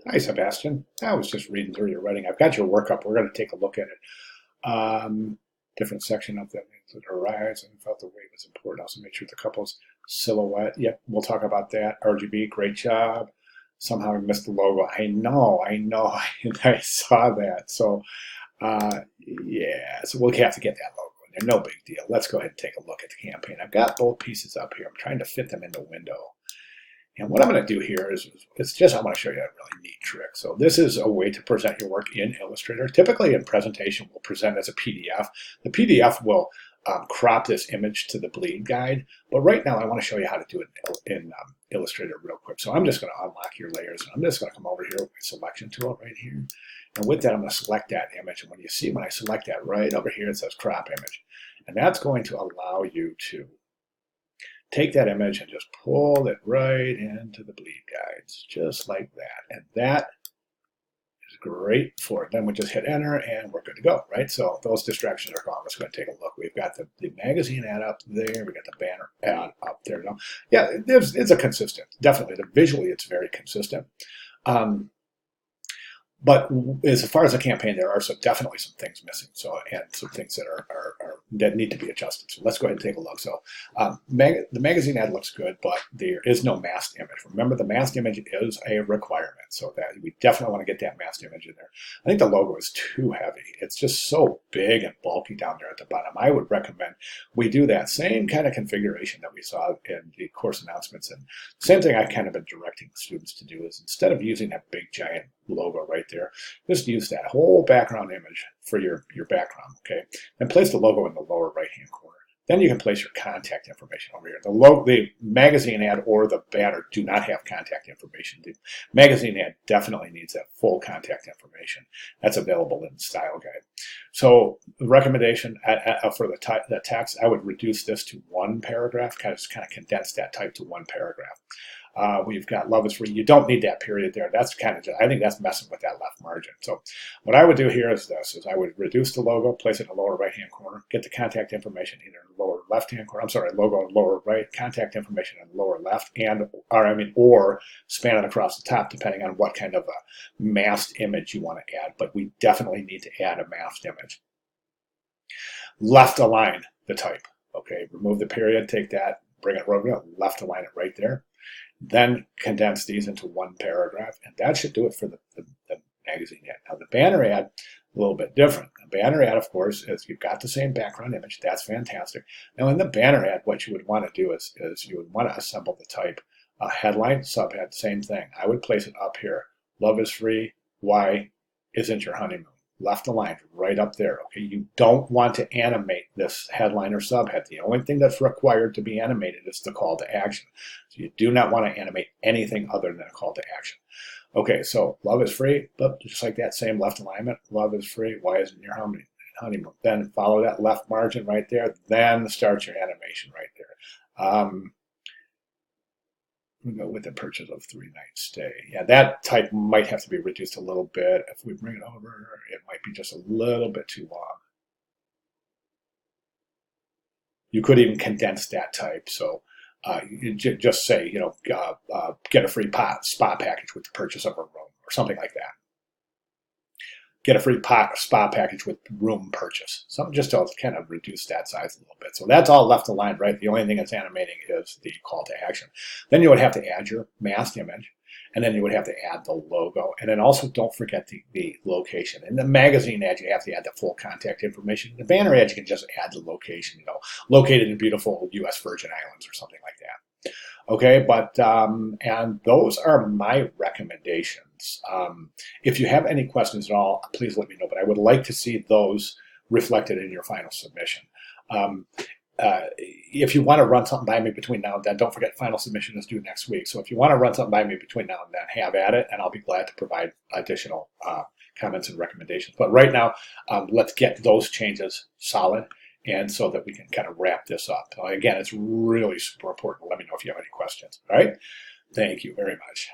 Hi, Sebastian. I was just reading through your writing. I've got your workup. We're going to take a look at it. Different section of that include horizon. Felt the weight was important. Also, make sure the couple's silhouette. Yep, we'll talk about that. RGB, great job. Somehow I missed the logo. I know. I saw that. So, yeah, so we'll have to get that logo in there. No big deal. Let's go ahead and take a look at the campaign. I've got both pieces up here. I'm trying to fit them in the window. And what I'm going to do here is, I want to show you a really neat trick. So this is a way to present your work in Illustrator. Typically in presentation, we'll present as a PDF. The PDF will crop this image to the bleed guide. But right now, I want to show you how to do it in Illustrator real quick. So I'm just going to unlock your layers. And I'm just going to come over here with my selection tool right here. And with that, I'm going to select that image. And when I select that right over here, it says crop image. And that's going to allow you to take that image and just pull it right into the bleed guides, just like that. And that is great for it. Then we just hit enter and we're good to go, right? So those distractions are gone. Let's go and take a look. We've got the magazine ad up there. We got the banner ad up there. Now, yeah, it's a consistent, definitely. Visually, it's very consistent. But as far as the campaign, there are definitely some things missing. So, and some things that that need to be adjusted. So let's go ahead and take a look. So the magazine ad looks good, but there is no masked image. Remember, the masked image is a requirement. So that we definitely want to get that masked image in there. I think the logo is too heavy. It's just so big and bulky down there at the bottom. I would recommend we do that same kind of configuration that we saw in the course announcements. And same thing I've kind of been directing the students to do is instead of using that big giant logo right there, just use that whole background image for your background, okay? And place the logo in the lower right-hand corner. Then you can place your contact information over here. The magazine ad or the banner do not have contact information. The magazine ad definitely needs that full contact information. That's available in the style guide. So the recommendation for the text, I would reduce this to one paragraph, kind of condense that type to one paragraph. We've got love is free. You don't need that period there. That's kind of I think that's messing with that left margin. So what I would do here is I would reduce the logo, place it in the lower right-hand corner, get the contact information either in the lower left-hand corner. I'm sorry, logo in lower right, contact information in the lower left, or span it across the top depending on what kind of a masked image you want to add. But we definitely need to add a masked image. Left align the type. Okay, remove the period, take that, bring it over, left align it right there. Then condense these into one paragraph, and that should do it for the magazine ad. Now the banner ad, a little bit different. The banner ad, of course, is you've got the same background image. That's fantastic. Now in the banner ad, what you would want to do is you would want to assemble the type. Headline, subhead, same thing. I would place it up here. Love is free. Why isn't your honeymoon? Left aligned right up there. Okay, you don't want to animate this headline or subhead. The only thing that's required to be animated is the call to action. So you do not want to animate anything other than a call to action. Okay, so love is free, but just like that same left alignment, love is free. Why isn't your honeymoon? Then follow that left margin right there. Then start your animation right there. We go with the purchase of 3-night stay. Yeah, that type might have to be reduced a little bit. If we bring it over, it might be just a little bit too long. You could even condense that type. So you just say, get a free spa package with the purchase of a room or something like that. Get a free spa package with room purchase. Something just to kind of reduce that size a little bit. So that's all left aligned, right? The only thing that's animating is the call to action. Then you would have to add your masked image, and then you would have to add the logo. And then also don't forget the location. In the magazine ad, you have to add the full contact information. In the banner ad, you can just add the location, located in beautiful U.S. Virgin Islands or something like that. Okay, but and those are my recommendations. If you have any questions at all, please let me know. But I would like to see those reflected in your final submission. If you want to run something by me between now and then, don't forget final submission is due next week. So if you want to run something by me between now and then, have at it, and I'll be glad to provide additional comments and recommendations. But right now, let's get those changes solid, and so that we can kind of wrap this up. Again, it's really super important. Let me know if you have any questions. All right? Thank you very much.